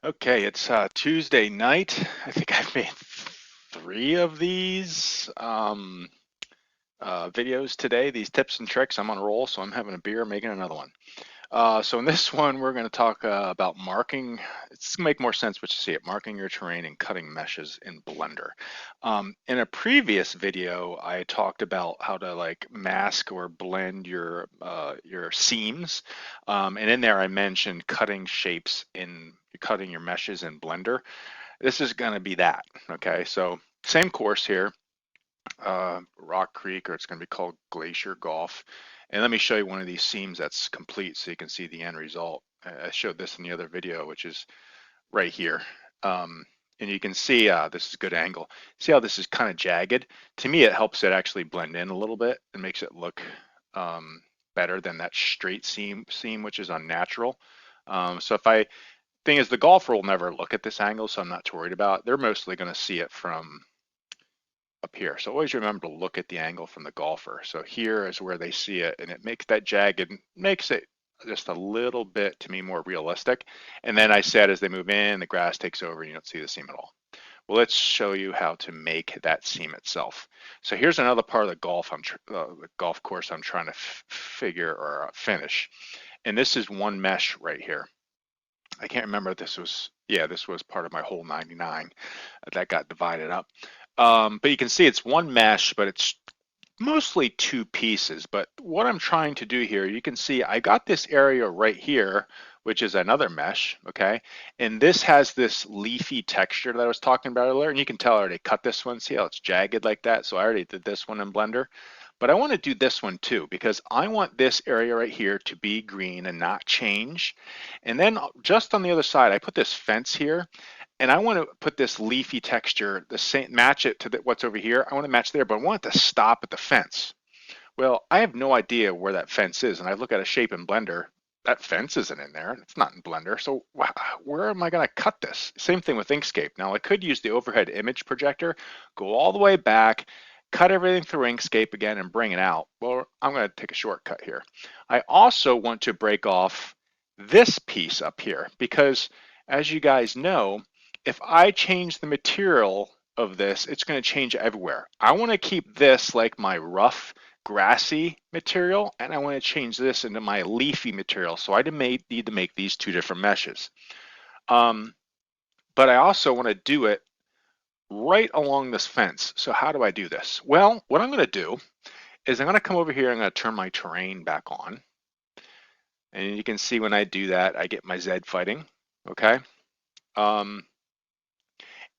Okay, it's Tuesday night. I think I've made three of these videos today, these tips and tricks. I'm on a roll, so I'm having a beer, making another one. So in this one, we're going to talk about marking. It's going to make more sense what you see it, marking your terrain and cutting meshes in Blender. In a previous video, I talked about how to like mask or blend your seams. And in there, I mentioned cutting shapes in cutting your meshes in Blender. This is going to be that. Okay, so same course here, Rock Creek, or it's going to be called Glacier Golf. And let me show you one of these seams that's complete so you can see the end result. I showed this in the other video, which is right here. Um, and you can see this is a good angle. See how this is kind of jagged? To me, it helps it actually blend in a little bit and makes it look better than that straight seam, which is unnatural. So if I, thing is, the golfer will never look at this angle, so I'm not too worried about it. They're mostly going to see it from up here. So always remember to look at the angle from the golfer. So here is where they see it, and it makes that jagged, makes it just a little bit, to me, more realistic. And then I said as they move in, the grass takes over and you don't see the seam at all. Well, let's show you how to make that seam itself. So here's another part of the golf course I'm trying to figure or finish. And this is one mesh right here. I can't remember if this was, yeah, this was part of my whole 99 that got divided up. But you can see it's one mesh, but it's mostly two pieces. But what I'm trying to do here, you can see I got this area right here, which is another mesh, okay? And this has this leafy texture that I was talking about earlier, and you can tell I already cut this one. See how it's jagged like that? So I already did this one in Blender. But I want to do this one too, because I want this area right here to be green and not change. And then just on the other side, I put this fence here, and I want to put this leafy texture, the same, match it to what's over here. I want to match there, but I want it to stop at the fence. Well, I have no idea where that fence is, and I look at a shape in Blender. That fence isn't in there. It's not in Blender. So where am I going to cut this? Same thing with Inkscape. Now I could use the overhead image projector, go all the way back, cut everything through Inkscape again and bring it out. Well, I'm going to take a shortcut here. I also want to break off this piece up here because, as you guys know, if I change the material of this, it's going to change everywhere. I want to keep this like my rough grassy material, and I want to change this into my leafy material. So I need to make these two different meshes. But I also want to do it right along this fence. So how do I do this? Well, what I'm going to do is I'm going to come over here. I'm going to turn my terrain back on. And you can see when I do that, I get my Z fighting, okay?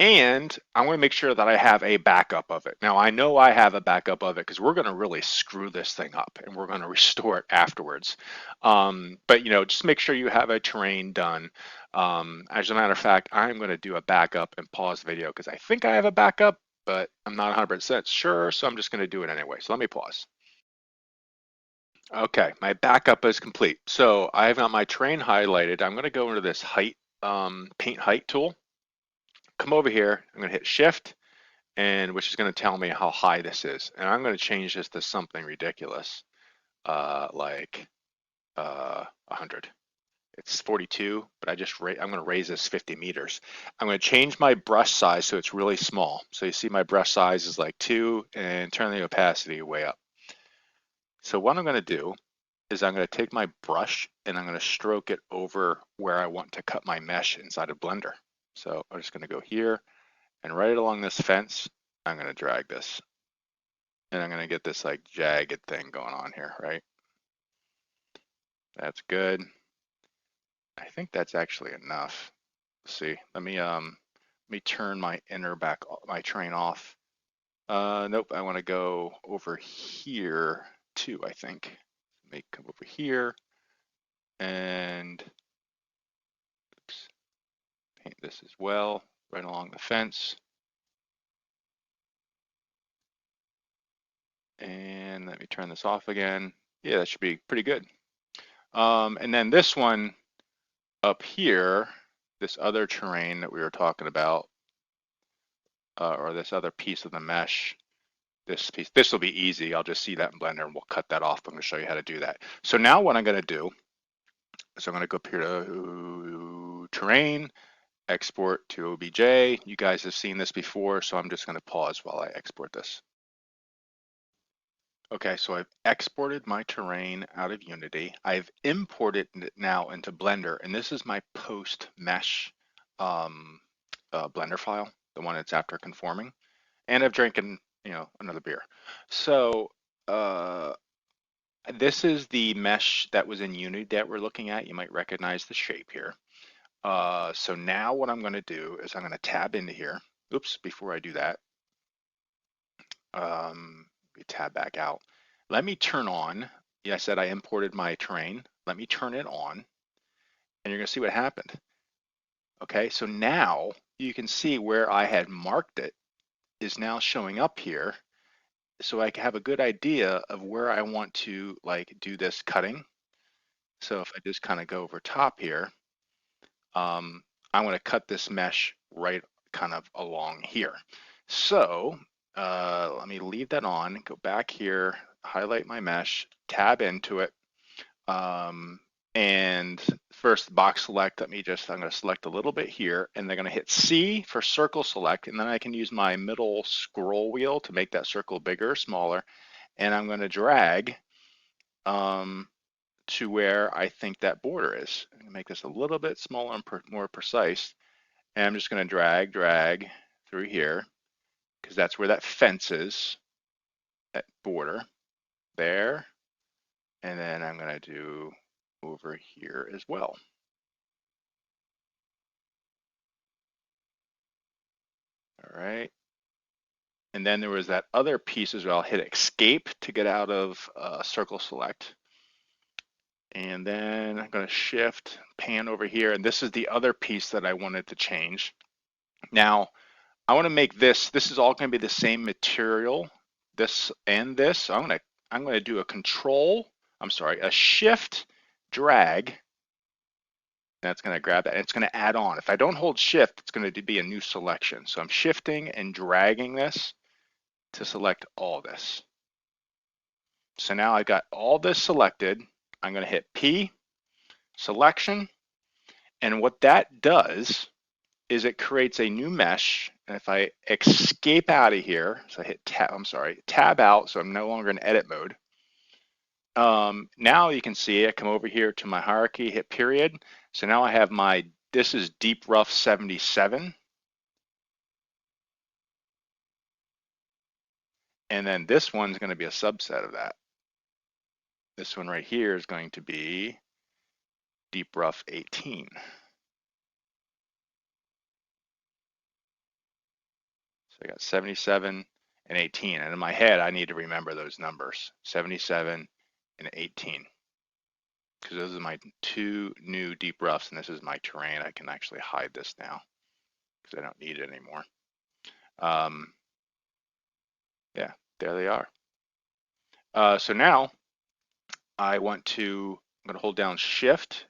And I want to make sure that I have a backup of it. Now, I know I have a backup of it because we're going to really screw this thing up and we're going to restore it afterwards. But, just make sure you have a terrain done. As a matter of fact, I'm going to do a backup and pause the video because I think I have a backup, but I'm not 100% sure. So I'm just going to do it anyway. So let me pause. Okay, my backup is complete. So I have got my terrain highlighted. I'm going to go into this height, paint height tool. Come over here. I'm going to hit Shift, and which is going to tell me how high this is. And I'm going to change this to something ridiculous, like 100. It's 42, but I'm going to raise this 50 meters. I'm going to change my brush size so it's really small. So you see my brush size is like 2, and turn the opacity way up. So what I'm going to do is I'm going to take my brush and I'm going to stroke it over where I want to cut my mesh inside of Blender. So I'm just going to go here, and right along this fence, I'm going to drag this. And I'm going to get this like jagged thing going on here, right? That's good. I think that's actually enough. Let's see. Let me turn my my terrain off. Nope, I want to go over here too, I think. Let me come over here and oops, paint this as well, right along the fence. And let me turn this off again. Yeah, that should be pretty good. And then this one up here, this other terrain that we were talking about, or this other piece of the mesh, this piece, this will be easy. I'll just see that in Blender and we'll cut that off. I'm going to show you how to do that. So now what I'm going to do is I'm going to go up here to terrain, export to OBJ. You guys have seen this before, so I'm just going to pause while I export this. Okay, so I've exported my terrain out of Unity. I've imported it now into Blender, and this is my post mesh Blender file, the one that's after conforming. And I've drinking, another beer. So this is the mesh that was in Unity that we're looking at. You might recognize the shape here. So now what I'm going to do is I'm going to tab into here. Oops, before I do that, we tab back out. Let me turn on, yeah, I said I imported my terrain. Let me turn it on and you're going to see what happened. Okay, so now you can see where I had marked it is now showing up here. So I can have a good idea of where I want to like do this cutting. So if I just kind of go over top here, I'm going to cut this mesh right kind of along here. So let me leave that on, go back here, highlight my mesh, tab into it. And first box select, I'm going to select a little bit here and they're going to hit C for circle select. And then I can use my middle scroll wheel to make that circle bigger or smaller. And I'm going to drag to where I think that border is. I'm going to make this a little bit smaller and more precise. And I'm just going to drag through here because that's where that fence is, that border there. And then I'm going to do over here as well. All right. And then there was that other piece as well. I'll hit escape to get out of circle select. And then I'm going to shift, pan over here. And this is the other piece that I wanted to change. Now, I want to make this is all going to be the same material, this and this. So I'm going to do a shift drag. That's going to grab that. It's going to add on. If I don't hold shift, it's going to be a new selection. So I'm shifting and dragging this to select all this. So now I got all this selected. I'm going to hit P, selection. And what that does is it creates a new mesh. And if I escape out of here, so I hit tab out, so I'm no longer in edit mode. Now you can see I come over here to my hierarchy, hit period. So now I have this is deep rough 77. And then this one's going to be a subset of that. This one right here is going to be deep rough 18. So I got 77 and 18. And in my head, I need to remember those numbers, 77 and 18. Because those are my two new deep roughs, and this is my terrain. I can actually hide this now because I don't need it anymore. Yeah, there they are. So now I'm going to hold down Shift.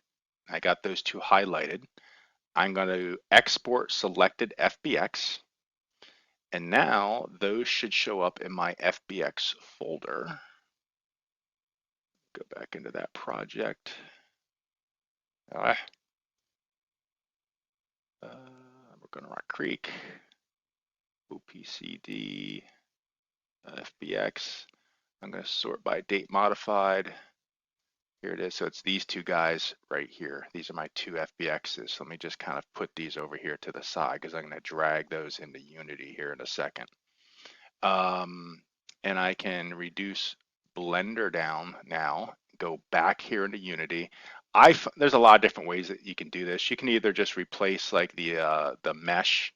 I got those two highlighted. I'm going to export selected FBX. And now those should show up in my FBX folder. Go back into that project. We're going to Rock Creek, OPCD, FBX. I'm going to sort by date modified. Here it is. So it's these two guys right here. These are my two FBXs. So let me just kind of put these over here to the side because I'm going to drag those into Unity here in a second. And I can reduce Blender down now, go back here into Unity. There's a lot of different ways that you can do this. You can either just replace like the mesh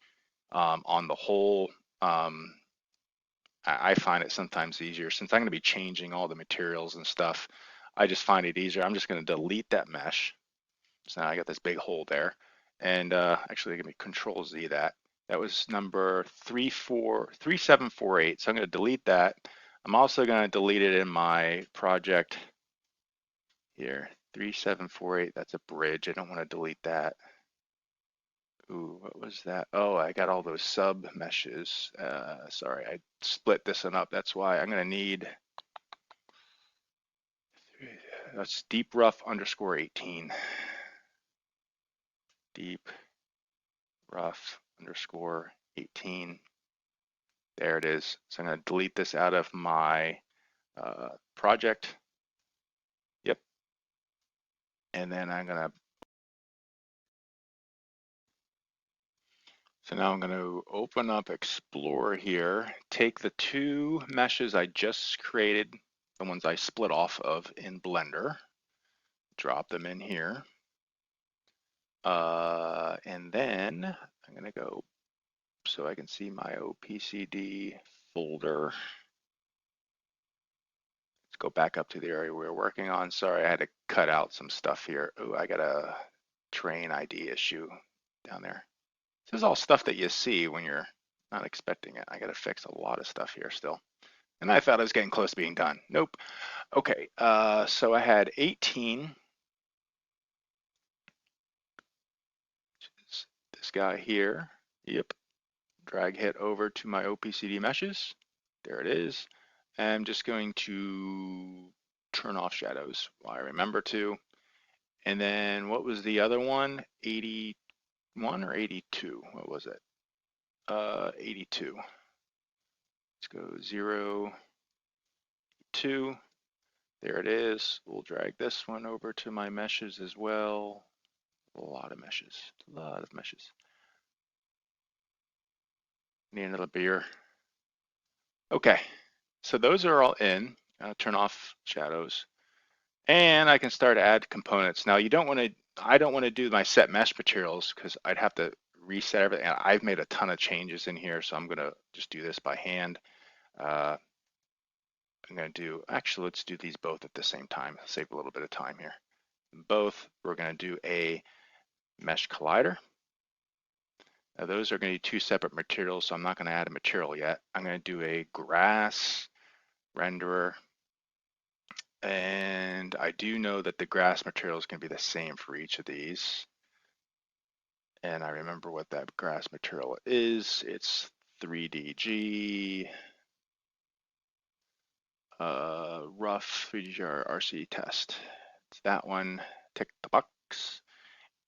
on the whole. I find it sometimes easier since I'm going to be changing all the materials and stuff. I just find it easier. I'm just going to delete that mesh. So now I got this big hole there. And actually, give me Control Z that. That was number 3748. So I'm going to delete that. I'm also going to delete it in my project here. 3748. That's a bridge. I don't want to delete that. Ooh, what was that? Oh, I got all those sub meshes. Sorry, I split this one up. That's why I'm going to need, that's deep rough _18. Deep rough underscore 18. There it is. So I'm going to delete this out of my project. Yep. And then I'm going to, so now I'm going to open up Explorer here, take the two meshes I just created, the ones I split off of in Blender, drop them in here. And then I'm going to go so I can see my OPCD folder. Let's go back up to the area we were working on. Sorry, I had to cut out some stuff here. Oh, I got a train ID issue down there. This is all stuff that you see when you're not expecting it. I got to fix a lot of stuff here still. And I thought I was getting close to being done. Nope. Okay, so I had 18. This guy here. Yep. Drag hit over to my OPCD meshes. There it is. I'm just going to turn off shadows while I remember to. And then what was the other one? 81 or 82? What was it? 82. Let's go 0, 2. There it is. We'll drag this one over to my meshes as well. A lot of meshes. A lot of meshes. Need another beer. Okay. So those are all in. Turn off shadows. And I can start to add components. Now you don't want to, I don't want to do my set mesh materials because I'd have to reset everything. I've made a ton of changes in here, so I'm going to just do this by hand. I'm going to do, actually, let's do these both at the same time. Save a little bit of time here. Both, we're going to do a mesh collider. Now those are going to be two separate materials, so I'm not going to add a material yet. I'm going to do a grass renderer. And I do know that the grass material is going to be the same for each of these. And I remember what that grass material is. It's 3DG, rough 3DG RC test. It's that one, tick the box.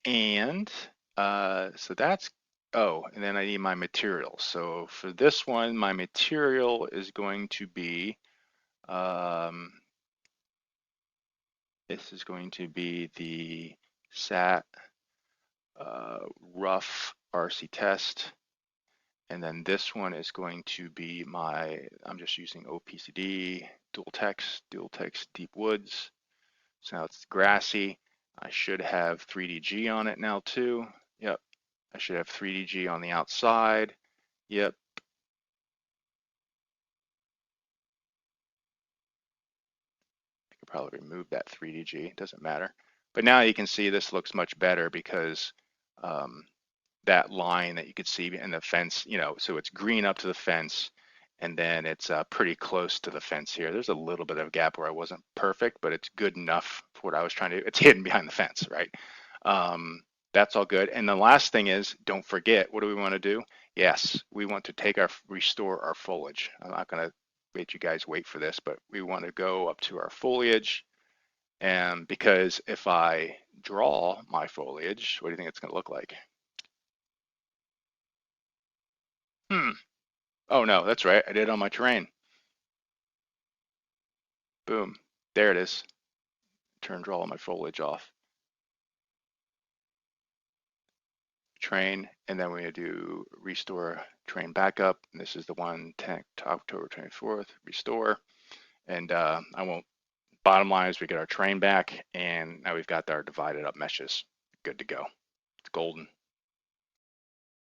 And so that's, oh, and then I need my material. So for this one, my material is going to be, this is going to be the SAT rough RC test. And then this one is going to be my, I'm just using OPCD, dual text, deep woods. So now it's grassy. I should have 3DG on it now too. Yep. I should have 3DG on the outside. Yep. I could probably remove that 3DG. It doesn't matter. But now you can see this looks much better because that line that you could see in the fence, you know, so it's green up to the fence, and then it's pretty close to the fence here. There's a little bit of a gap where I wasn't perfect, but it's good enough for what I was trying to do. It's hidden behind the fence, right? That's all good. And the last thing is, don't forget, what do we want to do? Yes, we want to take restore our foliage. I'm not going to make you guys wait for this, but we want to go up to our foliage. And because if I draw my foliage, what do you think it's going to look like? Oh no, that's right. I did it on my terrain. Boom. There it is. Draw all my foliage off. Train, and then we're going to do restore train backup. And this is the one, October 24th, restore. And I won't, bottom line is we get our train back, and now we've got our divided up meshes. Good to go. It's golden.